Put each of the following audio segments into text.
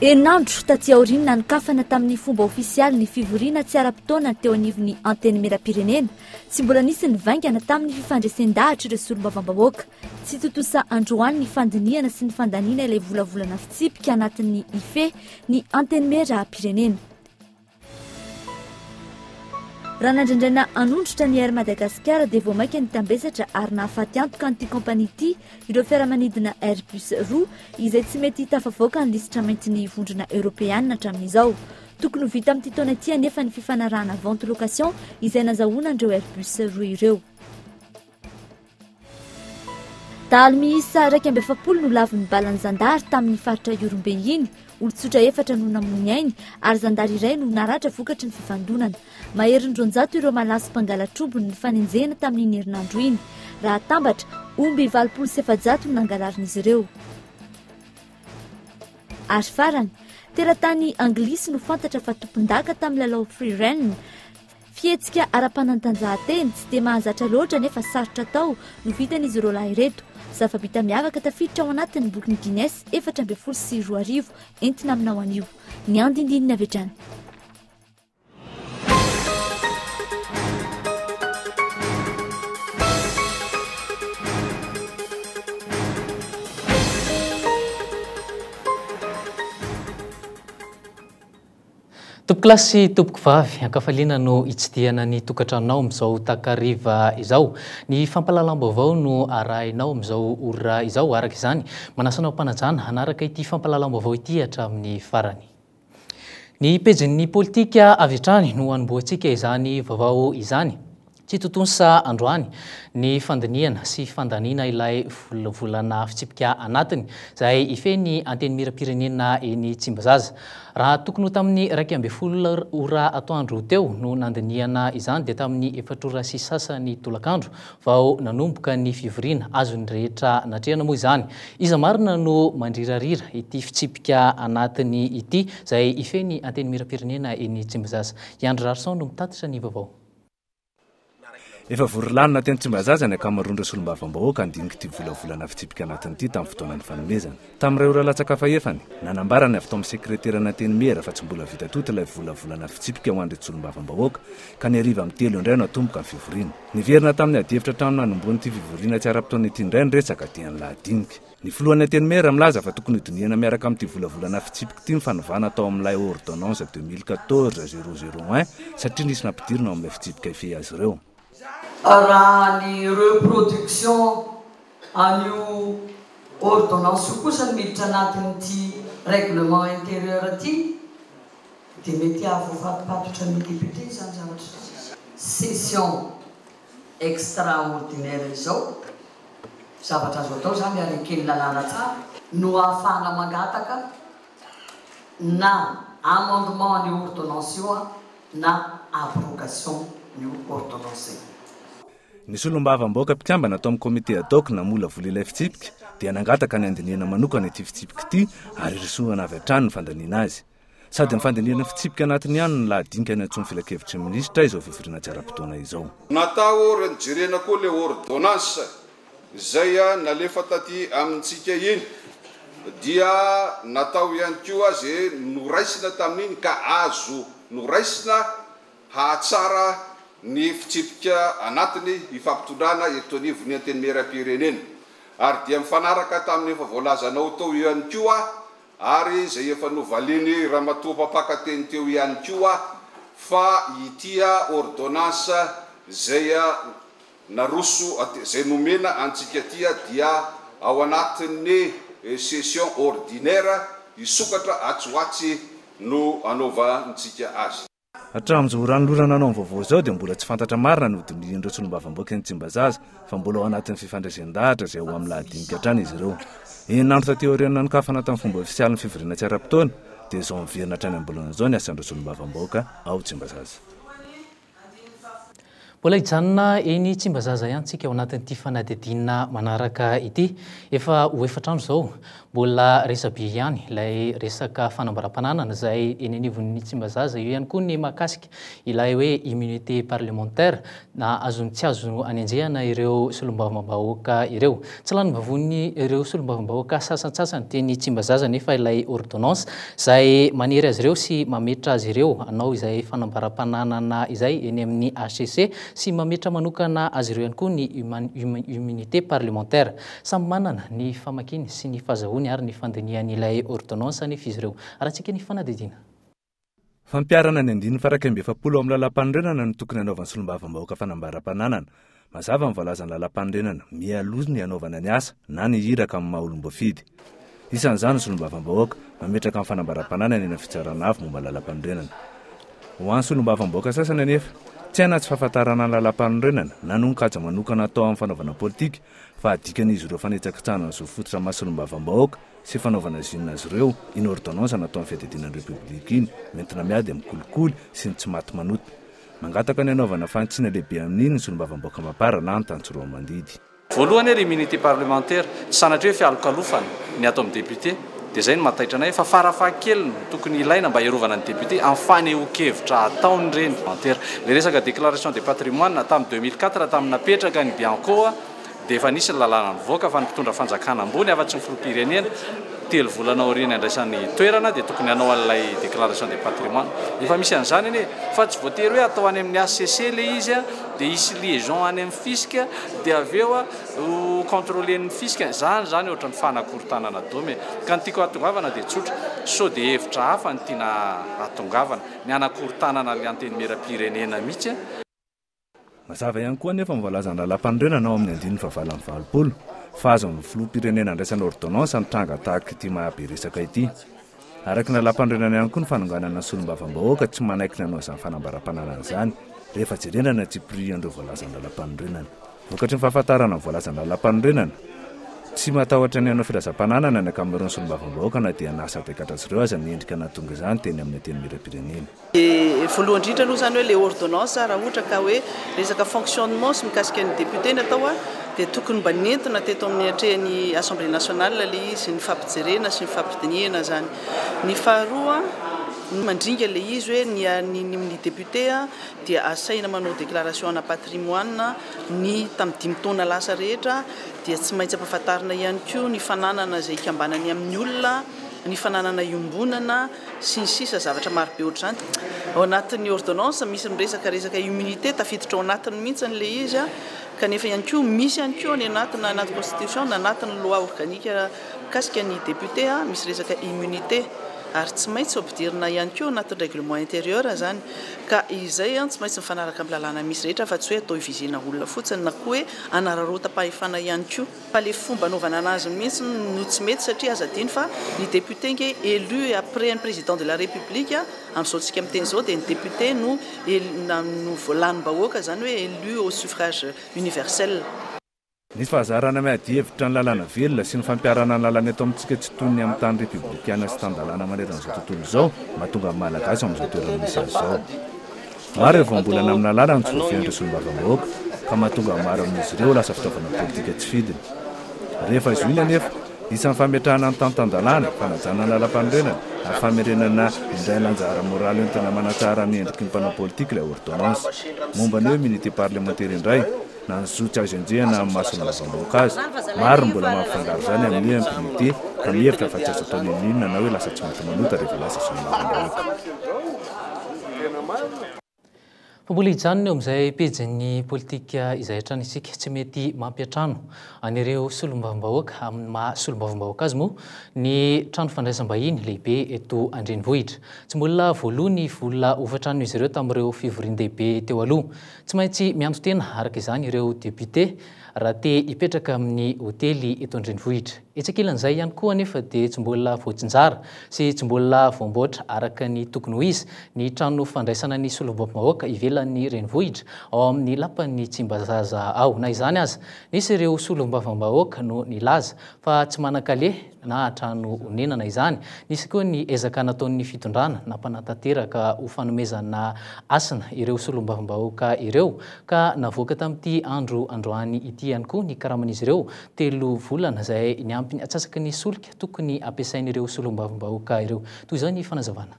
Herinandro taty aoriana nokafana tamin'ny fomba ofisialy ny fivoriana tsy ara-potoana teo anivon'ny anteny mera-pirenena tsy mbola nisy nivaingana tamin'ny fifandraisan-dahatra ireo solombavambahoaka tsy totosa androany ny fandiniana sy ny fandaniana ilay volavolana fitsipika anatin'ny ife ny anteny mera-pirenena. Raha nandrandraina anondratra ny Air Madagasikara dia vao maika nitambesatra ary nahafaty antoka an'ity kompania ity ireo fiaramanidina Airbus roa izay tsy mety tafavoaka ny lisitra maintin'ny vondrona Europeana hatramin'izao. Tokony ho vita amin'ity taona ity anefa ny fifanarahana vente location izay nazahoana andreo Airbus roa ireo. Daly miisa 270 no lavin'ny balan'ny zandary tamin'ny faritra Iorombe iny, olon-tsotra 4 no namony ainy ary zandary iray no naratra vokatry ny fifandonana. Maherin'ny 200 ireo malaso mpangalatrobony ny fanenjehana tamin'iny herinandro iny. Raha tambatra, omby 700 no nangalariny izy ireo. Ary farany, teratany Anglisy no fantatra fa tompon-daka tamin'ny lalao free run. Fihetsika ara-panantanjahanteny tsy dia mahazatra loatra nefa sarotra tao no vitan'izy ireo lahy ireto. Zava-bita miavaka tafiditra ao anatin'ny boky Guinness 420 entina aminao anio. Ny andindinina avy hatrany. Tompoklasy tompoko vavy ankafaliana no itsidihana ny tokantranonao amin'izao takariva izao. Ny fampalalam-baovao no arahinao amin'izao ora izao. Araka izany manasanao mpanajana hanaraka ity fampalalam-baovao ity hatramin'ny farany. Ny pejin'ny politika avy hatrany no anomboantsika izany vaovao izany. Tsy totonsa androany ny fandiniana sy fandaniana ilay volana fitsipika anatiny izay ifeny anteny mera-pirenena eny Tsimbazaza. Raha tokony tamin'ny 12 ora atoandro teo no nandiniana izany dia tamin'ny 4 ora sy sasany tolakandro vao nanomboka ny fivoriana azony rehetra natrehana moa izany. Iza marina no mandrirarira ity fitsipika anatiny ity izay ifeny anteny mera-pirenena eny Tsimbazaza. Iandry Rarson no mitatitra ny vaovao. Efa vorilanina teny Tsimbazaza ny akamaroan'ireo solombavambahoaka andinika ity volavolana fitsipika anatin'ity tamin'ny fotoanan'ny fanomezana. Tamin'iray ora latsaka fahefany, nanambarany avy tao amin'ny sekreterana teny mera fa tsy mbola vita tota ilay volavolana fitsipika ho an'ireto solombavambahoaka ka ny hariva amin'ny 3 indray no atomboka ny fivoriana. Niverina tamin'ny adihevitra trano nanomboan'ity fivoriana tsy ara-potoana ity indray ny resaka dian'ny lahadinika. Ny filohan'ny teny mera milaza fa tokony hodiniana miaraka amin'ity volavolana fitsipika ity ny fanovana tao amin'ilay ordonnance 2014-001 satria nisy nampidirina ao amin'ilay fitsipika ife azy ireo. Raha ny reproduction an'io ordonnance kosa ny miditra anatin'ity règlement intérieur ity dia mety avofatopatotra ny député izany zavatra. Session extraordinaire izao zavatra azo atao zany arekeny lalàna tsara no ahafahana mangataka na amendement ny ordonnance io na abrogation ny ordonnance. Ny solombavambahoaka mpikambana atao amin'ny komite ad hoc namola vola ilay fitsipika dia nangataka ny andiniana manokana ity fitsipika ity ary risoana avy hatrany ny fandaniana azy. Sady ny fandiniana fitsipika anatiny ihany ny lahadinika ny antsoiny filakevitra minisitra izao fivoriana tsy ara-potoana izao. Natao renjerena koa le ordonnance izay nalefa taty amintsika iny dia natao ihany koa azy noraisina tamin'iny ka azo noraisina hahatsara ny fitsipika anatiny ifampitondrana eto anivon'ny anteny mera-pirenena ary dia mifanaraka tamin'ny efa voalazanao tao ihany koa ary izay efa novaliny ramatoa mpampakateny teo ihany koa fa itia ordonnance izay naroso izay nomena antsika tia dia ao anatin'ny session ordinaire isokatra atsoatsy no anaovantsika azy. Hatramin'izao ranolorana anao vaovao zao dia mbola tsy fantatra marina ny hodin'ireo solombavambahoaka eny Tsimbazaza fa mbola ao anatin'ny fifandraisan-dahatra izay ho amin'ny lahadinika hatrany izy ireo. Enandro taty aoriana nokafana tamin'ny fomba ofisialy ny fivoriana tsy ara-potoana dia izao miverina hatrany ambolana izao ny asan'ireo solombavambahoaka ao Tsimbazaza. Mbola hijanona eny Tsimbazaza ihany tsika ao anatin'ity fanadidina manaraka ity. Efa ho efatrano izao mbola resabe ihany ilay resaka fanambaram-pananana izay eny anivon'ny Tsimbazaza. Io ihany koa ny mahakasika ilay hoe immunité parlementaire na azony tsy azo anenjehana ireo solombavambahoaka ireo. Tsy lany bavony ireo solombavambahoaka sasantsasany teny Tsimbazaza nefa ilay ordonnance izay maniry azy ireo sy mametra azy ireo anao izay fanambaram-pananana izay eny amin'ny HCC sy mametra manokana azy ireo ihany koa ny immunité parlementaire. Samy manana ny famakiny sy ny fazahony ary ny fandinihan'ilay ordonnance nefa izy ireo. Arahantsika ny fanadidina. Fampiarana ny andiny farakembe efapolo amin'ny lalam-pandrenana no tokony hanaovan'ny solombavambahoaka fanambaram-pananana. Mazava ny voalazany lalam-pandrenana mialoza ny hanaovana ny asa na ny hiraka amin'ny maha-olom-boafidy. Isan'izany ny solombavambahoaka mametraka amin'ny fanambaram-pananana eny amin'ny fitsarana avy momba lalam-pandrenana. Ho an'ny solombavambahoaka sasany anefa tsy ana tsy fahafantarana ny lalam-pandrenana na nonkatsa manokana atao amin'ny fanaovana politika fa adikan'izy ireo fanetsakitsahana ny zofototra maha-solombavambahoaka sy fanaovana zinona azy ireo iny ordonnance natao amin'ny fiadidinan'ny repoblika iny mentina miady amin'ny kolikoly sy ny tsy maty manota. Mangataka ny hanaovana fantsiana lehibe amin'iny ny solombavambahoaka mapara na ny tantsorao mandidy. Voalohany ary immunité parlementaire tsy sanatria hoe fialokalofana ny atao amin'ny député dia izay no mahataitra anay fa farafahakeliny tokony ilaina mba hiarovana ny député amin'ny fanehoan-kevitra ataony ireny. Le resaka déclaration de patrimoine tamin'ny 2004 tamin'ny napetraka ny Bianco dia efa nisy ny lalàna nivoaka fa ny mpitondra fanjakana ambony afa-tsy ny filoham-pirenena 3 volana aoriana andraisan'ny toerana dia tokony hanao an'ilay déclaration de patrimoine. Efa misy an'izany anie fa tsy voatery hoe atao any amin'ny HCC le izy dia hisy liaison any amin'ny fisc dia avy eo ho contrôlen'ny fisc. Zany ohatra ny fanakorontanana dome ka ny tiako hatongavana dia tsotra so dia hevitra hafa ny tiana hatongavana ny anakorontanana le antenimieram-pirenena mihitsy. Mazava ihany koa nefa mivoalazany lalam-pandrenana ao amin'ny andiny fahavalany valopolo fa azo amin'ny filoham-pirenena andraisana ordonnance ny tranga tahaka ity mahabe resaka ity. Araka ny lalam-pandrenana ihany koa ny fanonganana ny solombavambahoaka tsy manaiky nanao izany fanambaram-pananana izany rehefa jerenana tsy prian'ireo voalazany lalam-pandrenana. Vokatry ny fahafantarana voalazany lalam-pandrenana tsy matahotra ny hanao firazam-pananana ny akamirony solombavambahoaka na dia nasa taikatra azy ireo aza ny endrika natonga izany teny amin'ny antenimieram-pirenena. Voalohany indrindra aloha izany hoe le ordonnance raha ohatra ka hoe resaka fonctionnement sy mikasika ny député ny atao dia tokony mba nentina teto amin'ny atrehan'ny Assemblée nationale le izy ny fampijerena sy ny fampidiniana zany. Ny faharoa mandringa le izy hoe ny député dia asaina manao déclaration na patrimoine ny tamin'ny 5 taona lasa rehetra dia tsy maintsy ampahafantarina ihany koa ny fananana izay ikambanany amin'ny olona, ny fananana iombonana sy ny sisa zavatra maro be ohatr'izany. Ao anatin'ny ordonnance misy resaka immunité tafiditra ao anatiny mihitsy le izy kanefa ihany koa misy ihany koa ny anaty constitution na anatin'ny loi organique mikasika ny député misy resaka immunité ary tsy maintsy ampidirina ihany koa anatin'ny règlement intérieur zany ka izay tsy maintsy mifanaraka amin'ny lalàna misy rehetra fa tsy hoe atao hivizena olona fotsiny na koa hoe anararota-pahefana ihany koa fa le fomba anaovana anazy mihitsy no tsy mety satria aza adiny fa ny député nge élu après un président de la république amin'izao tsika amin'ny teny izao dia ny député no voalanim-bahoaka zany hoe élu au suffrage universel. Nisy fahazarana miady hevitra ny lalàna velona sy ny fampiarana ny lalàna eto amintsika tsy toy ny amin'ny tany republikana sy tan-dalàna maneran'izao tontolo izao mahatonga amin'ny malagasy amin'izao toerana misy azy izao. Maro ireo voambolana amin'ny lalàna ny tsofian'ireo solombavambahoaka ka mahatonga maro amin'izy ireo lasa fitaovana politika tsy fidiny. Rehefa izy iny anefa isan'ny fametrahana ny tan-tan-dalàna fanajana ny lalam-pandrenana ary famerenana indray lanjara moraly entana manatsara ny endriky ny mpanao politika ilay ordonnance momba ny hoe immunité parlementaire indray na ny zotsy azo enjehana amin'ny maha-solombavambahoaka azy. Maro mbola mampifangaro izany amin'ny impunité ka mihevitra fa tsy azo atao ninona na hoe lasa tsy maty manota rehefa lasa solombavambahoaka. Fa mbola hijanona eo amin'izay pejin'ny politika izay hatrany isika tsy mety mampiatrano an'ireo solombavambahoaka amin'ny maha-solombavambahoaka azy moa ny trano fandraisam-bahiny lehibe eto Andrenivohitra. Tsy mbola voalohany vola hofatrano izy ireo tamin'ireo fivorian-dehibe teo aloha. Tsy maintsy mianto tena araka izany ireo député raha te hipetraka amin'ny hotely eto Andrenivohitra. Etsakilan'izay ihany koa anefa dia tsy mbola voatsinjara sy tsy mbola voamboatra araka ny tokony ho izy ny trano fandraisana ny solombavambahoaka ivelan'ny Renivohitra ao amin'ny lapan'ny Tsimbazaza ao. Na izany aza nisy ireo solombavambahoaka no nilaza fa tsy manan-kaleha na trano onenana izany. Nisy koa ny ezaka nataon'ny fitondrana na mpanatanteraka ho fanomezana asina ireo solombavambahoaka ireo ka navoaka tamin'ity androany ity ihany koa ny karaman'izy ireo 3 volana izay niampy ny atsasaky ny solika tokony ampiasain'ireo solombavambahoaka ireo. Toy izao ny fanazavana.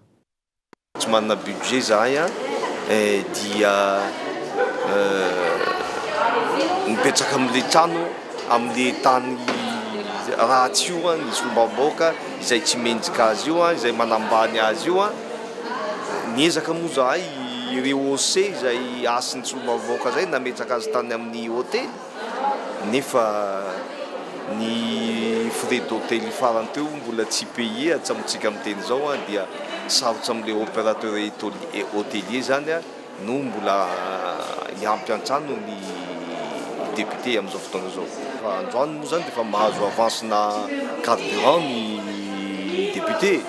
Tsy manana budget zahay dia mipetraka amin'le trano amin'le tany ratsy io ny solombavambahoaka izay tsy mendrika azy io izay manambany azy io niezaka moa zahay ireo OC izay asin'ny solombavambahoaka zay nametraka azy tany amin'ny hôtely nefa ny frais d'hôtel farany teo mbola tsy payé atsamotsika amin'ny teny zao dia sarotsy amin'le opérateur hôtelier zany no mbola hiampy an-trano ny député amin'izao fotoana zao. Androany moa zany dia efa mahazo avance na carburant ny député.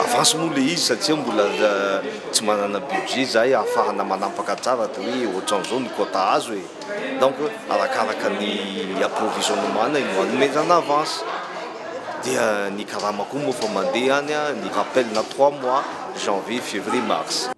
Avance moa le izy satria mbola tsy manana budget zahay ahafahana manampaka tsara dia hoe ohatran'izao ny quota azo e. Donc arakaraka ny approvisionnement no anometana avance. Dia ny karama koa moa fa mandeha any ny rappel na 3 mois janvier, février, mars.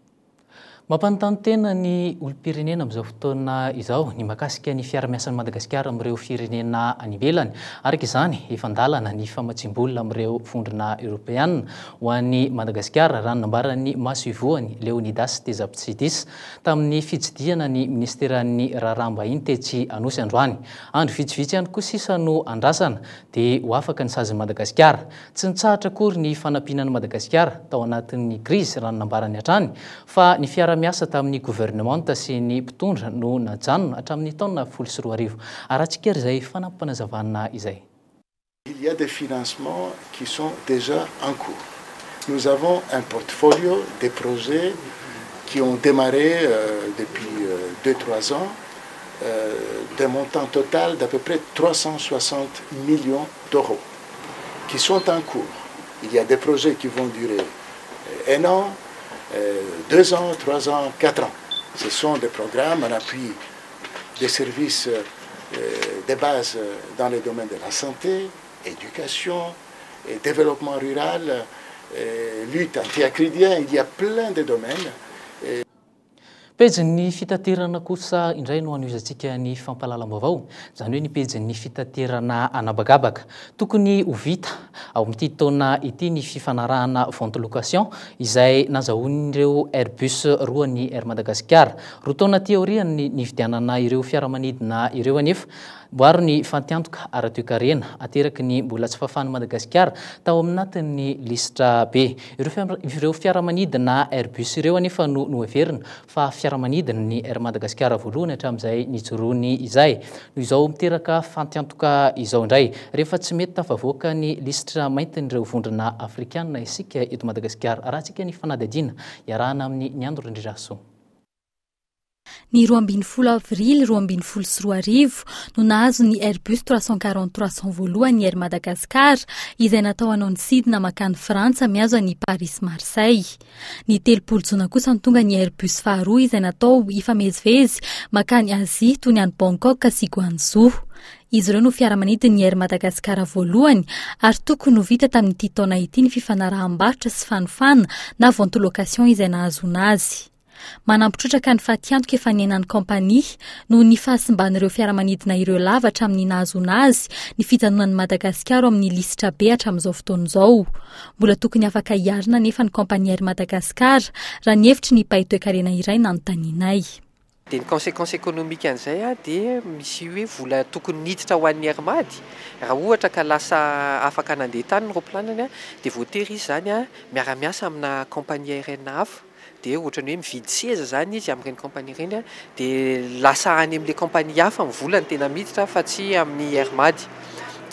Mampanontany tena ny olom-pirenena amin'izao fotoana izao ny mahakasika ny fiara-miasan'ny Madagasikara amin'ireo firenena any ivelany. Araka izany efa andalana ny famatsim-bola amin'ireo vondrona Europeana ho an'ny Madagasikara raha nambaran'ny maso ivoany Leonidas Tezapitsidis tamin'ny fitsidiana ny ministeran'ny raharaham-bahiny tetsy Anosy androany. Andro vitsivitsy ihany koa sisa no andrasana dia ho afaka ny sazan'i Madagasikara. Tsy nitsahatra akory ny fanampianan'i Madagasikara tao anatin'ny krizy raha nambarany hatrany fa ny miasa tamin'ny gouvernement sy ny mpitondra no najanona hatramin'ny taona 2014. Arahantsika izay fanampanazavana izay. Il y a des financements qui sont déjà en cours. Nous avons un portfolio des projets qui ont démarré depuis 2-3 ans, d'un montant total d'à peu près 360 millions d'euros qui sont en cours. Il y a des projets qui vont durer 1 an, 2 ans, 3 ans, 4 ans. Ce sont des programmes en appui des services de base dans les domaines de la santé, éducation, et développement rural, lutte anti-acridien. Il y a plein de domaines. Pejin'ny fitaterana kosa indray no anoizantsika ny fampalalam-baovao, izany hoe ny pejin'ny fitaterana anabagabaka. Tokony ho vita ao amin'ity taona ity ny fifanarahana vente location izay nazahoan'ireo Airbus 2 ny Air Madagasikara. 2 taona ty aoriany ny vidianana ireo fiaramanidina ireo anefa mboaro ny fantiantoka ara-toekarena ateraky ny mbola tsy fahafan'ny Madagasikara tao aminatin'ny listra be. Ireo fiaramanidina Airbus ireo anefa no everina fa fiaramanidina ny Air Madagasikara voalohany hatramin'izay nijoroany izay. Noho izao miteraka fantiantoka izao indray rehefa tsy mety tafavoaka ny listra maintin'ireo vondrona afrikana isika eto Madagasikara. Arahantsika ny fanadadiana iarahana amin'ny Niandro Indriraso. Ny 12 avril 2024 no nahazo ny Airbus 340-300 voalohany Air Madagasikara izay natao anonsidina makany Frantsa miazo any Paris Marseille. Ny 30 jona kosa ny tonga ny Airbus faharoa izay natao ifamezivezy makany Azia toy ny any Bangkok sy Guangzhou. Izy ireo no fiaramanidin'ny Air Madagasikara voalohany ary tokony ho vita tamin'ity taona ity ny fifanaraham-barotra sy fanofana na vente location izay nahazona azy. Manampitrotraka ny fatiantoka efa niainan'ny kompania no ny fahasimban'ireo fiaramanidina ireo lavatra amin'ny nahazona azy ny fijanonan'ny Madagasikara amin'ny listra be hatramin'izao fotoan'izao. Mbola tokony afaka hiarina nefa ny kompania Air Madagasikara raha ny hevitry ny mpahay toe-karena iray nanontanianay. Dia ny conséquence économique an'izay dia misy hoe vola tokony niditra ho an'ny Airmady. Raha ohatra ka lasa afaka nandeha tany ny roplanany dia voatery izy zany miara-miasa amina kompania aérienne hafa. Dia ohatrany hoe mividy seza zany izy amin'ireny kompania ireny dia lasa any amin'ilay kompania hafa amin'ny volany tena miditra fa tsy amin'ny Airmady.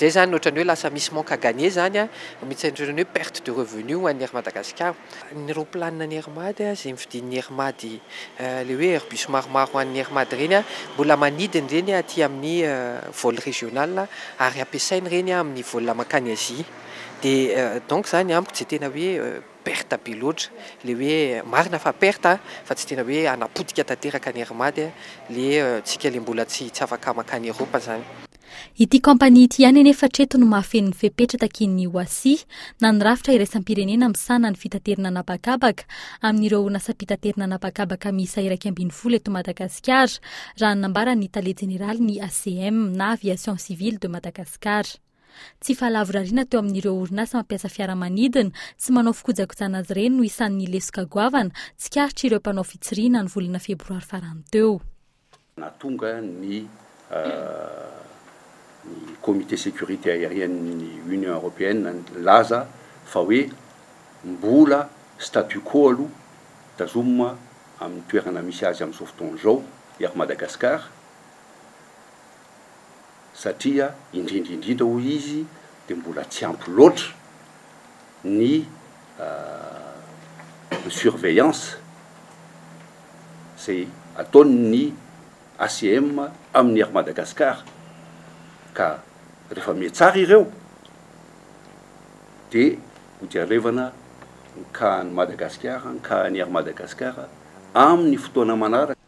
Zay zany ohatrany hoe lasa misy manque à gagner zany ohatrany hoe perte de revenu ho an'ny Air Madagasikara. Ny roplanina ny Airmady izay mividin'ny Airmady le hoe Airbus maromaro ho an'ny Airmady ireny mbola manidiny ireny aty amin'ny vol régional ary ampiasainy ireny amin'ny vol makany Azia. Dia donc zany amiko tsy tena hoe perte be loatra le hoe marina fa perte fa tsy tena hoe anapotika tanteraka ny Airmady le tsika le mbola tsy afaka makany Europe zany. ity kampania ity ihany anefa treto no mahafen'ny fepetra takin'ny oasi na nyrafitra iraisam-pirenena misana ny fitaterana napakabaka amin'ireo orinasam-pitaterana napakabaka miisa 12 eto Madagasikara raha nambara ny Tale Général ny ACM na Aviation Civile de Madagascar. Tsy fahalavorariana teo amin'ireo orinasa mampiasa fiaramanidina sy manao fikojakojana azy ireny no isan'ny lesoka goavana tsikaritra ireo mpanao fitsirina ny volana febroary farany teo. Natonga ny comité sécurité aérienne ny Union européenne laza fa hoe mbola statu quo aloha tazomina amin'ny toerana misy azy amin'izao fotoana izao ery Madagasikara satria indrindra ho izy dia mbola tsy ampy loatra ny surveillance c'est ataon'ny ACM amin'ny ery Madagasikara ka rehefa mietsara ireo dia hojarevana ny kahan'ny Madagasikara ny kahan'ny ery Madagasikara amin'ny fotoana manaraka.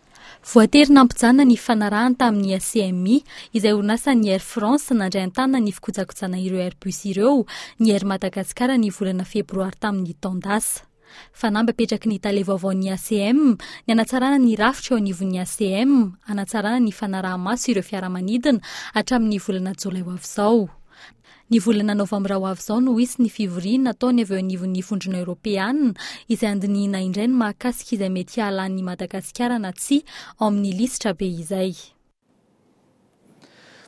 Voatery nampijanona ny fanarahana tamin'ny ACMI izay orinasa ny Air France nandray an-tanana ny fikojakojana ireo Airbus ireo ny ery Madagasikara ny volana febroary tamin'ny taondasa. Fanamby apetraky ny tale vaovaon'ny ACM ny anatsarana ny rafitra eo anivon'ny ACM anatsarana ny fanaraha-maso ireo fiaramanidina hatramin'ny volana jolay ho avy izao. Ny volana novambra ho avy izao no isy ny fivoriana nataony avy eo anivon'ny vondrona Europeanina izay andinihina indray ny mahakasika izay mety hahalan'ny Madagasikara na tsy ao amin'ny lisitra be izay.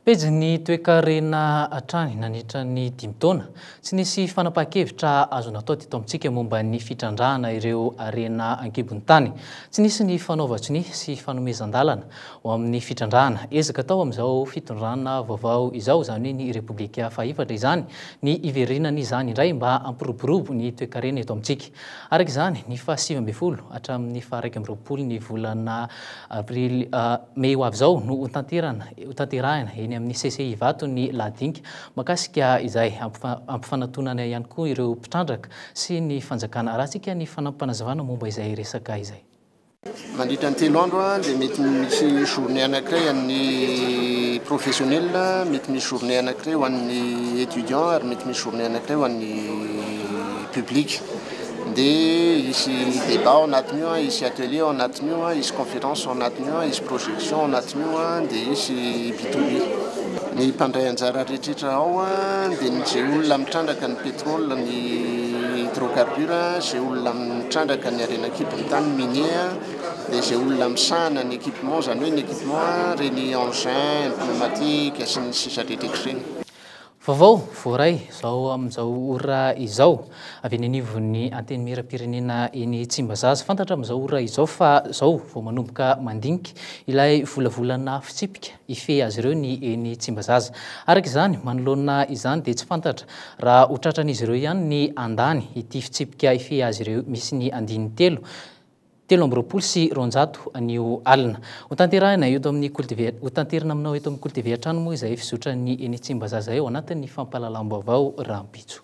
Pejy ny toe-karena hatrany nandritra ny 5 taona tsy nisy fanapahan-kevitra azo natao teto amintsika momba ny fitrandrahana ireo arena ankibon'ny tany. Tsy nisy ny fanaovatsiny sy fanomezan-dalana ho amin'ny fitrandrahana ezaka tao amin'izao fitondrana vaovao izao izany hoe ny Repoblika fahefatra izany ny iverinany izany indray mba ampiroborobo ny toe-karena eto amintsika. Araka izany ny fa 7 hatramin'ny fa 1 ny volana avrily mey ho avy izao no hotanterahina eny amin'ny CCI vato ny ladinka makasika izay ampifanantonana ihany koa ireo mpitrandraka sy ny fanjakana rahatsika ny fanampanazavana momba izay resaka izay. Mandritra ny 3 andro dia mety misy journée anankiray an'ny professionnel, mety misy journée anankiray ho an'ny étudiant ary mety misy journée anankiray ho an'ny public. Dia isy débat ao anatin'io, isy atelier ao anatin'io, isy conférence ao anatin'io, isy projection ao anatin'io, dia isy B2B. Ny mpandray anjara rehetrarehetra ao dia izay olona mitrandraka ny pétrole, ny hydrocarbure, izay olona mitrandraka ny arena ankibon'ny tany minier, dia izay olona misahana ny équipement, izany hoe ny équipement reny engin, pneumatique sy ny sisa rehetrarehetra ireny. Vaovao voaray izao amin'izao ora izao avy eny anivon'ny anteny miram-pirenena eny Tsimbazaza fantatra amin'izao ora izao fa izao vao manomboka mandinika ilay volavolana fitsipika ife azy ireo ny eny Tsimbazaza. Araka izany manoloana izany dia tsy fantatra raha ho tratran'izy ireo ihany ny andany ity fitsipika ife azy ireo misy ny 13 sy 900 anio alina. Hotanterahina eto amin'ny hotanterina aminao eto amin'ny Kolo TV Antrano moa izay fisotran'ny eny Tsimbazaza eo anatin'ny fampahalalam-baovao Rampitso.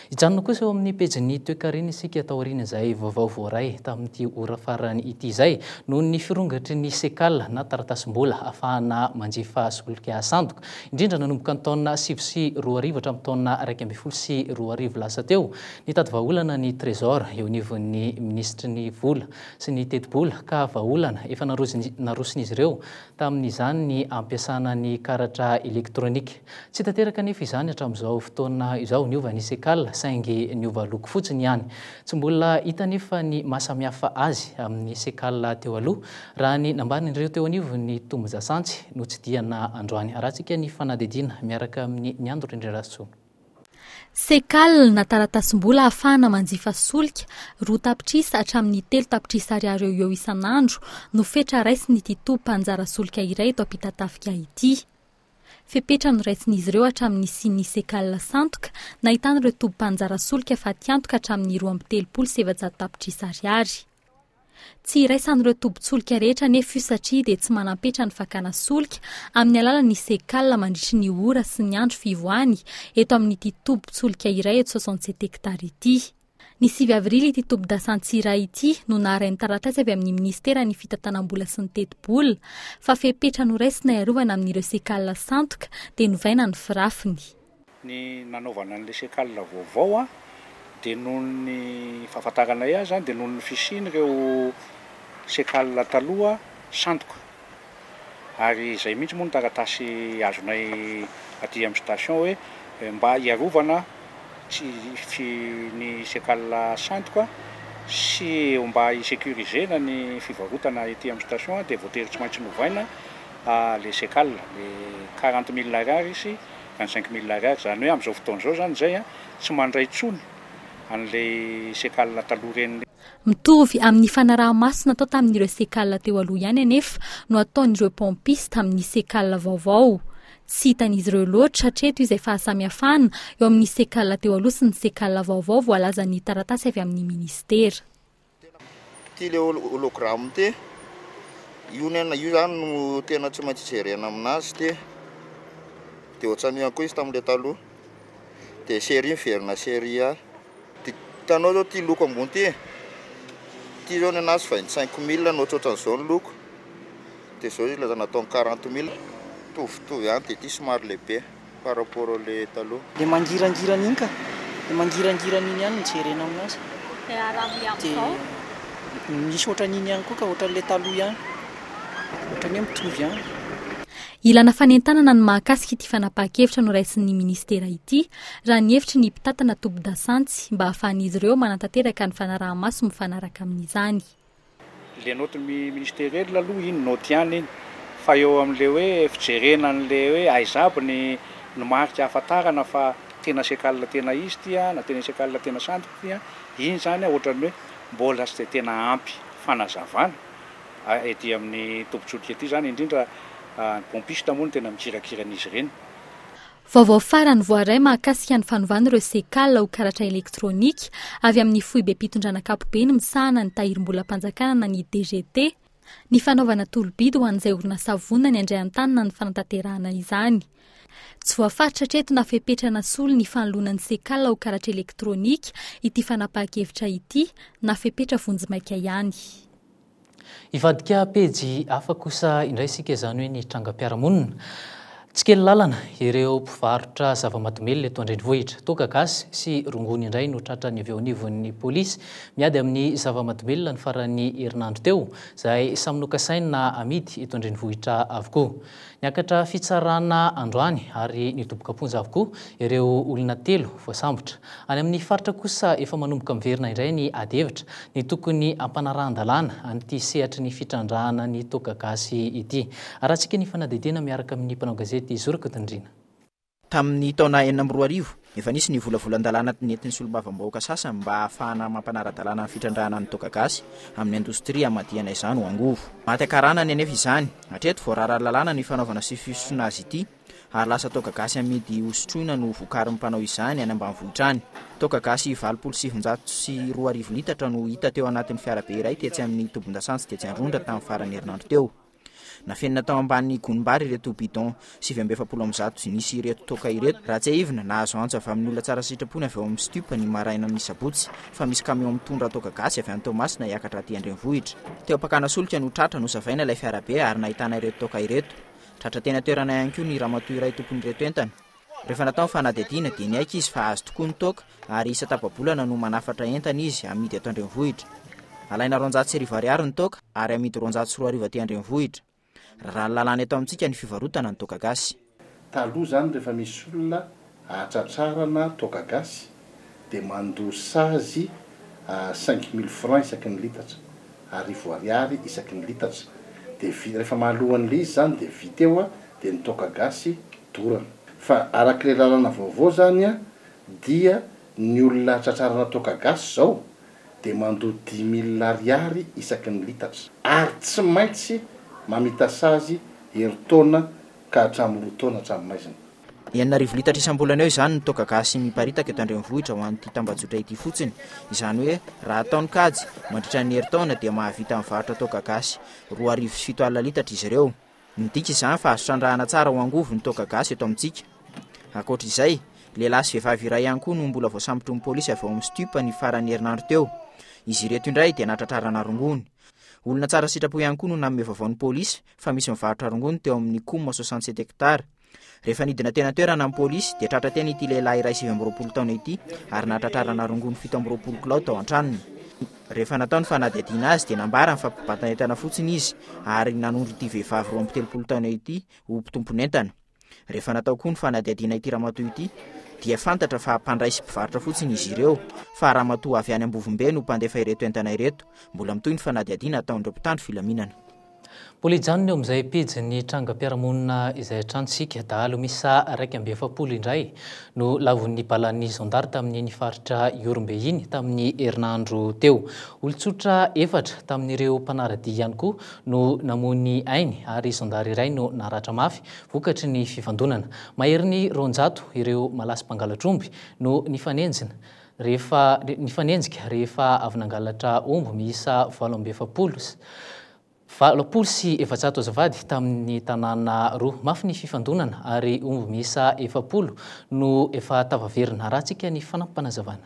Ijanona kosa eo amin'ny pejin'ny toe-karena isika tao aoriana izay vaovao voaray tamin'ity ora farany ity izay noho ny firongatry ny sekala na taratasim-bola ahafahana manjifa solika sandoka indrindra nanomboka ny taona 7 hatramin'ny taona 12 sy 2 lasa teo nitady vahaolana ny trésor eo anivon'ny ministry ny vola sy ny teti-bola ka vahaolana efa naroson'izy ireo tamin'izany ny ampiasana ny karatra elektronika. Tsy tanteraka nefa izany hatramin'izao fotoana izao niova ny sekala saingy niova loko fotsiny ihany. Tsy mbola hita nefa ny mahasamihafa azy amin'ny sekala teo aloha raha ny nambanin'ireo teo anivo ny Tombozasantsy no tsy diana androany. Rahatsika ny fanadidina miaraka amin'ny Niandro Indrerasoa. Sekala na taratasim-bola ahafahana manjifa solika 2 tapitrisa hatramin'ny 3 tapitrisa ariary eo isan'andro no fetra raisiny ity tompo-panjara solika iray eto ampitatafika ity. Fepetra no raisin'izy ireo hatramin'ny siny sekala santoka nahitana ireo tompo-panjara solika fa tiantoka hatramin'ny 2.700 tapitrisa ariary. Tsy iraisan'ireo tompo-tsolika rehetra nefa io satria dia tsy manampetra ny fakana solika amin'ny alalan'ny sekala mandritry ny ora sy ny andro fivoahany eto amin'ity tompo-tsolika iray eto 67 hektara ity. Ny 9 avrily ity tobin-dasantsira ity no naharain'ny taratasy avy amin'ny ministera ny fitantanam-bola sy ny teti-bola fa fepetra noraisina iarovana amin'ireo sekala santoka dia novaina ny firafiny. Ny nanaovana an'ilay sekala vaovao dia noho ny fahafantarana azy dia noho ny fisiny ireo sekala taloha santoka. Ary izay mihitsy moa ny taratasy azonay aty amin'ny station hoe mba iarovana ny sekala santoka sy mba hisecurisena ny fivarotana ety amin'ny station dia voatery tsy maintsy novaina le sekala le 40 000 ariary sy 25 000 ariary. Zany hoe amin'izao fotoan'izao zany zay tsy mandray tsony an'ilay sekala taloha reny. Mitovy amin'ny fanaraha-maso natao tamin'ireo sekala teo aloha ihany anefa no ataon'ireo pompista amin'ny sekala vaovao. Tsy hitan'izy ireo loatra satria toy izay fahasamihafana eo amin'ny sekala teo aloha sy ny sekala vaovao voalaza ny taratasy avy amin'ny ministera. Ty le hologramme ty io zany no tena tsy maintsy jerena aminazy ty dia ohatrany ihany koa izy tamin'ilay taloha dia série miverina série a. Hitanao zao ty loko ambony ty zao ny anazy 25 000 no ohatran'izao ny loko dia zao izy laza natao 40 000 tovitovy ihany dia ty somary lehibe par rapport au taloha. Le mangirangirana iny ka le mangirangirana iny ihany no jerena aminazy dia misy ohatran'iny ihany koa ka ohatran'ilay taloha ihany ohatran'ny mitovy ihany. Ilana fanentanana ny mahakasika ity fanapahan-kevitra no raisin'ny ministera ity raha ny hevitry ny mpitatana tobin-dasantsy mba hahafahan'izy ireo manantanteraka ny fanaraha-maso mifanaraka amin'izany. Le note ministériel aloha iny note ihany iny fa eo amin'le hoe fijerena an'le hoe aizaby ny marika ahafantarana fa tena sekala tena izy ty na tena sekala tena santoka ty iny zany ohatran'ny hoe mbola tsy tena ampy fanazavana ety amin'ny tombontsodika ety zany indrindra pompista moa no tena mikirakirana ireny. Vaovao farany voaray mahakasika ny fanovana ireo sekala ho karatra elektronika avy amin'ny fohy be mpitondrana kapobeny misahana ny tahirim-bolam-panjakana na ny DGT ny fanaovana tolobidy ho an'izay orinasa vonona ny andray an-tanana ny fanatanterahana izany. Tsy voafaritra hatreto eto nafepetrana solo ny fanoloanan'ny sekala ho karatra elektronika ity fanapahan-kevitra ity nafepetra vonjimaika ihany. Ivadika pejy hafa kosa indray sika izany hoe ny trangam-piarahamonina. Tsy kely lalana ireo mpivarotra zava-mahadomely eto an-drenivohitra. Toa gasy sy rongony indray no tratrany avy eo anivon'ny polisy miady amin'ny zava-mahadomelina ny farany herinandro teo izay samy nokasaina amidy eto an-drenivohitra avokoa. Niakatra fitsarana androany ary nitoboka-ponja avokoa ireo olona 3 voasambotra. Any amin'ny faritra kosa efa manomboka miverina indray ny ady hevitra ny tokony ampanaran-dalàna an'ity sehatry ny fitrandrahana ny toa gasy ity. Arahantsika ny fanadidina miaraka amin'ny mpanao gazety Zoraka Tandrina. Tamin'ny taona 2014 efa nisy ny volavolan-dalàna nentin'ny solombavambahoaka sasany mba ahafahana mampanara-dalàna ny fitrandrahana ny toa gasy amin'ny indostria amadihana izany ho angovo. Maty akarana ny anefa izany hatreto voarara lalàna ny fanaovana sy fisona azy ity ary lasa toa gasy amidy hosotroina no vokarin'ny mpanao izany any ambanivohitra any. Toa gasy 7,702 litatra no hita teo anatin'ny fiarabe iray tetsy amin'ny tobin-dasantsy tetsy Androndra tamin'ny farany herinandro teo. Nafenina tao ambanin'ny gonimbary ireto bidon 770 nisy ireto toka ireto raha tsy ahivina nahazo antsy avy amin'ny olona tsara sitrapony avy ao amin'ny stupa ny maraina ny sabotsy fa misy kamion mitondra toka gasy avy any Tomasina hiakatra aty an-drenivohitra. Teo ampakana solika no tratra no savaina ilay fiarabe ary nahitana ireto toka ireto. Tratra tena toerana ihany koa ny ramatoa iray tompony ireto entana. Rehefa natao ny fanadihadiana dia niaika izy fa azo tokoa ny toka ary isa tapa-bolana no manafatra entana izy amidy ato an-drenivohitra. Alaina 200 ariary ny toka ary amidy 200 ariary aty an-drenivohitra. Raha lalàna eto amintsika ny fivarotana ny toka gasy. Taloha zany rehefa misy olona ahatratrarana toka gasy dia mandosa azy 5 000 francs isaky ny litatra ary 10 ariary isaky ny litatra. Dia rehefa mahalohany izy zany dia vita eo dia ny toka gasy dorana. Fa arak'ilay lalàna vaovao zany dia ny olona ahatratrarana toka gasy zao dia mandoa 10 000 ariary isaky ny litatra ary tsy maintsy mamita sazy heritaona ka hatramin'ny 2 taona hatramin'ny maizina. 9 litatra isam-bolana eo izany ny toka gasy miparitaka eto an-drenivohitra ho an'ity tambajotra ity fotsiny. Izany hoe raha ataony kajy mandritra ny heritaona dia mahavita mivarotra toka gasy 2,7 litatra izy ireo. Midika izany fa azo trandrahana tsara ho angovo ny toka gasy eto amintsika. Ankoatra izay, lehilahy sy vehivavy iray ihany koa no mbola voasambotra ny pôlisy avy ao amin'ny stupa ny farany herinandro teo. Izy ireto indray dia natratrarana rongony. Olona tsara sitrapo ihany koa no nanome vaovao ny pôlisy fa misy mivarotra rongony teo amin'ny Kouma 67 hektara. Rehefa nidina tena toerana amin'ny pôlisy dia tratra teny ity lehilahy iray 20 taona ity ary natratrarana rongony 17 kilao tao an-tranony. Rehefa natao ny fanadihadiana azy dia nambara ny fampibatanentana fotsiny izy ary nanondro ity vehivavy 17 taona ity ho mpitomponentana. Rehefa natao koa ny fanadihadiana ity ramatoa ity dia fantatra fa mpandray sy mpivarotra fotsiny izy ireo fa ramatoa avy any Ambovombe no mpandefa ireto entana ireto. Mbola mitoy ny fanadihadiana ataon'ireo mpitandro filaminana. Polijanony eo amin'izay pejy ny trangam-piarahamonina izay atrantsika dahalo misa 170 indray no lavon'ny balan'ny zandary tamin'ny nifaritra Iorombe iny tamin'ny herinandro teo. Olon-tsotra 4 tamin'ireo mpanaradia ihany koa no namony ainy ary zandary iray no naratra mafy vokatry ny fivandonana. Mahery ny 200 ireo malasy mpangalatr'omby no nifanenjika rehefa avy nangalatra omby miisa 770 sy 700 azavady tamin'ny tanàna roa. Mafy ny fifandonana ary omby miisa 70 no efa tavaverina rahantsika ny fanampanazavana.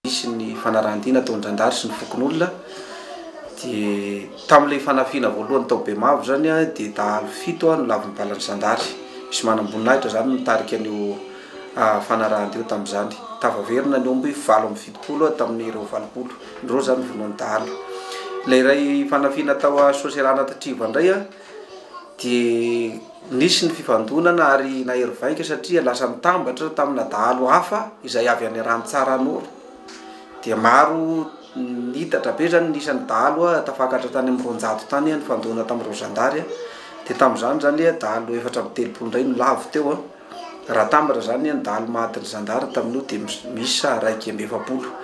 Misy ny fanarahantiana ataon'ny zandary sy ny fokon'olona dia tamin'ilay fanafiana voalohany tao Bemavo zany dia dahalo 7 no lavon'ny balan'ny zandary. Misy manam-boninahitra zany nitarika an'io fanarahanteo tamin'izany. Tavaverina ny omby 770 tamin'ireo 70 ndreo zany vonoany dahalo. Ilay iray fanafiana tao Soserana Triva indray dia nisy ny fifandonana ary nahery vaika satria lasa mitambatra tamina dahalo hafa izay avy any Rantsara Nord. Dia maro nitatra be zany nisan'ny dahalo tafakatra tany amin'ny 200 tany ny fandona tamin'ireo zandary. Dia tamin'izany zany dahalo 430 indray no lavo teo. Raha tambatra zany ny dahalo matin'ny zandary tamin'io dia misy 170.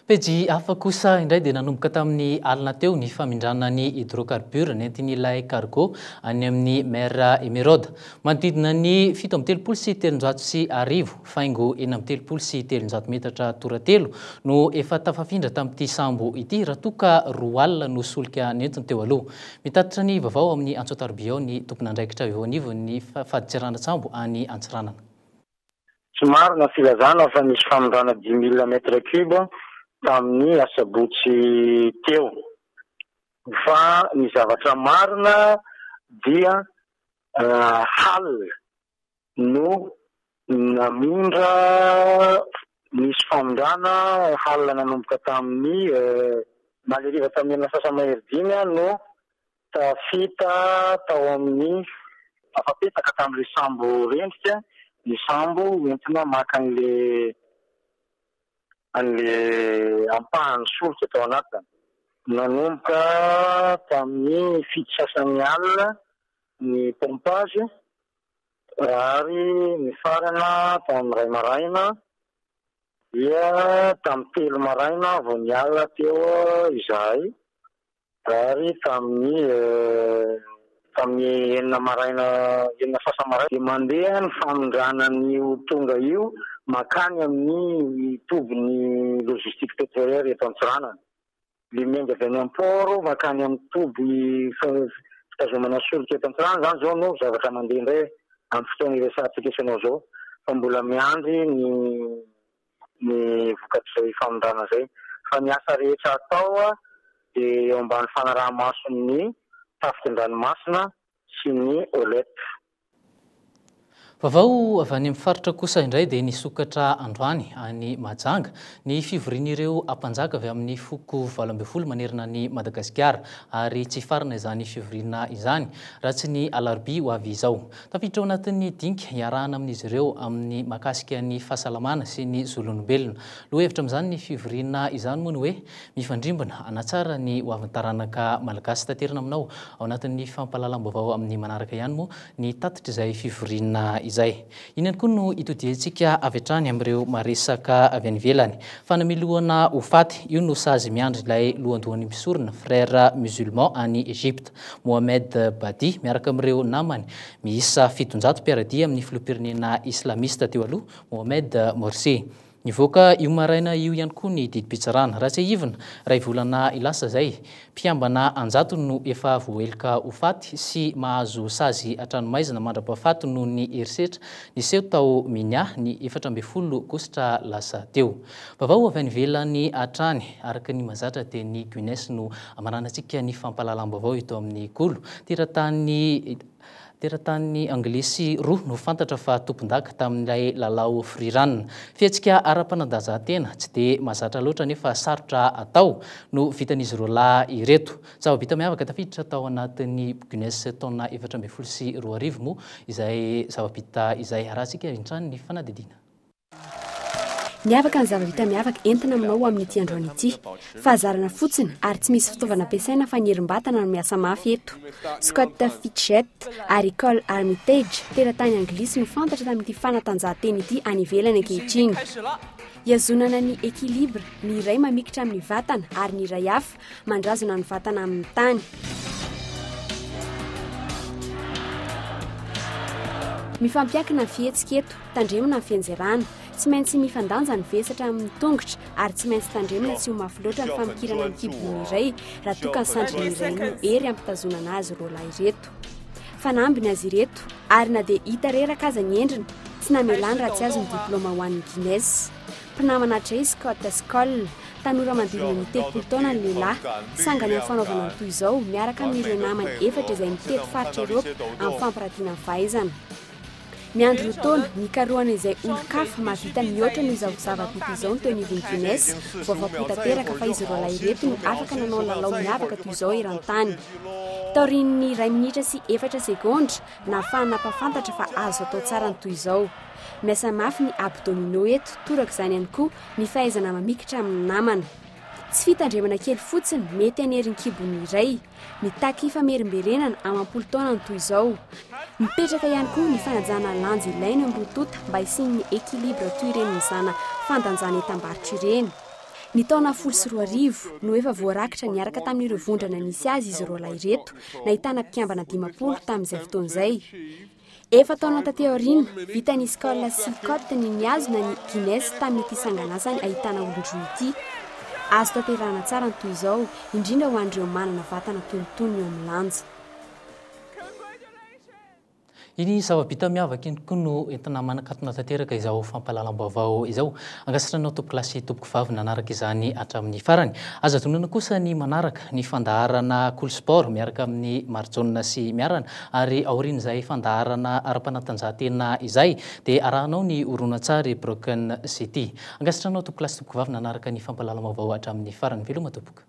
Pejy hafa kosa indray dia nanomboka tamin'ny alina teo ny famindrana ny hydrocarbure nentin'ilay cargo any amin'ny mer Emeraude. Manodidina ny 17 sy 750 faingo 17 sy 700 metatra toratelo no efa tafafindra tamin'ity sambo ity raha toa ka 2 alina no solika nentiny teo aloha. Mitatitra ny vaovao amin'ny Antsoatarobia ny tompon'andraikitra eo anivon'ny faditsirana-tsambo any Antsiranana. Somary na filazana fa nisy famindrana 10,000 metre cube tamin'ny asabotsy teo fa ny zavatra marina dia hal no namindra nisy famindrana hal nanomboka tamin'ny maleriva tamin'ny Sasamaheridiny no tafita tao amin'ny afapetaka tamin'ilay sambo rendrika ny sambo entina maka an'le ampahany solika tao anatiny. Nanomboka tamin'ny 7 alina ny pompage ary ny farana tamin'ny 2 maraina dia tamin'ny 3 maraina vao niala teo izahay ary tamin'ny 9 maraina 9 maraina dia mandeha ny famindrana n'io tonga io makany amin'ny tobiny logistique pétrolière eto Antsiranana. Limenga avy any am-poro makany amin'ny toby fitazomana solika eto Antsiranana zany zao no zavatra mandeha indray amin'ny fotoana iresahantsika isanao zao fa mbola miandry ny vokatr'izay famindrana zay. Fa ny asa rehetra atao dia eo ambany fanaraha-mason'ny tafikin-dranomasina sy ny olety. Vaovao avy any amin'ny faritra kosa indray dia nisokatra androany any Mahajanga ny fivorian'ireo ampanjaka avy amin'ny foko 12 manerana ny Madagasikara ary tsy farana izany fivoriana izany raha tsy ny alarobia ho avy izao. Tafiditra ao anatin'ny dinika iarahana amin'izy ireo amin'ny mahakasika ny fahasalamana sy ny zolon'olombelona. Lohevitra amin'izany ny fivoriana izany moa ny hoe mifandrimbana hanatsara ny hoavin'ny taranaka malagasy. Taterina aminao ao anatin'ny fampahalalam-baovao amin'ny manaraka ihany moa ny tatitra izay fivoriana izay. Inany koa no itodiantsika avy hatrany amin'ireo maresaka avy any ivelany. Fanamilohana ho faty io no sazy miandry ilay lohandohan'ny misorona frère musulman any Egypte Mohamed Badi miaraka amin'ireo namany miisa 700 mpiaradia amin'ny filoham-pirenena islamista teo aloha Mohamed Morsi. Nivoaka io maraina io ihany koa ny didipitsarana raha tsy ivana ray volana ilasa zay mpiambana anjato no efa voaelika ho faty sy mahazo sazy atranomaizina mandrapahafaty no ny erisetra niseho tao minia ny 14 aogositra lasa teo. Vaovao avy any ivelany hatrany araka ny mazatra dia ny Guinness no mananantsika ny fampalalam-baovao ito amin'ny golo. Teratany Anglisy roa no fantatra fa tompon-daka tamin'ilay lalao free-run. Fihetsika ara-panandajan-tena tsy dia mazatra loatra nefa sarotra atao no vitan'izy roalahy ireto. Zava-bita miavaka tafiditra tao anatin'ny Guinness taona 2012 moa izay zava-bita izay arahantsika intrany ny fanadidina. Miavaka ny zava-bita miavaka entina aminao amin'ity androany ity. Fahazarana fotsiny ary tsy misy fitaovana ampiasaina fa ny herim-batana no miasa mafy eto. Scott Fitchett ary Cole Armitage teratany Anglisy no fantatra tamin'ity fanatanjahantena ity any ivelany ankehitriny. Iazonana ny équilibre, ny iray mamikitra amin'ny vatana ary ny iray hafa mandrazona ny vatana amin'ny tany. Mifampiakina ny fihetsika eto, tandremana ny fianjerana. Tsy maintsy mifandanja ny vesatra amin'ny tongotra ary tsy maintsy tandremana tsy ho mafy loatra ny famikirana ny kibony iray raha toa ka ny sandriny iray no ery ampitazonana azy roalahy ireto. Fanambiny azy ireto ary na dia hita reraka aza ny endriny tsy namelany raha tsy azo ny diplôma ho an'ny Guinness. Mpinamana hatray Scott Scholl, tanora manodidina ny 30 taona ny lehilahy, sangany amin'ny fanaovana ny toy izao miaraka amin'ireo namany efatra izay mitety faritra Eropa amin'ny fampiratiana ny fahaizana. Miandro taona nikarohana izay olo-kafa mahavita mihoatra noho izao zava-bita izao ny toy ny Guinness, voafapo tanteraka fa izy roalahy ireto no afaka nanao lalao miavaka toy izao eran-tany. Taorian'ny 2 minitra sy 4 segondra nahafahana mpafantatra fa azo atao tsara ny toy izao. Miasa mafy ny abdominaux eto, toraka izany ihany koa ny fahaizana mamikitra amin'ny namana. Tsy fitandremana kely fotsiny mety hanerin'ny kibony iray, mitaky famerimberenana am-10 taona ny toy izao. Mipetraka ihany koa ny fanajana lanjy ilainy amin'ny rotota mba hisin'ny équilibre toy ireny mizana fandanjana etam-barotra ireny. Ny taona 14 no efa voarakitra niaraka tamin'ireo vondrana nisy azy izy roalahy ireto, nahitana mpiambana 50 tamin'izay fotoan'izay. Efa taona taty aoriana, vitan'ny Scholl sy Scott ny niazona ny Guinness tamin'ity sanganasany ahitana olon-droa ity. Azo tanterahana tsara ny toy izao, indrindra ho an'ireo manana vatana tonitony eo amin'ny lanja. Iny zava-bita miavaka iny koa no entina manakatona tanteraka izao fampalalam-baovao izao. Angasatranao tompo-klasy tompoko vavy nanaraka izany hatramin'ny farany. Aza tonona kosa ny manaraka ny fandaharana cool sport miaraka amin'ny marjona sy miarana ary aorian'izay fandaharana ara-panatanjahantena izay dia arahanao ny horonan-tsary Broken City. Angasatranao tompo-klasy tompoko vavy nanaraka ny fampalalam-baovao hatramin'ny farany. Veloma tompoka.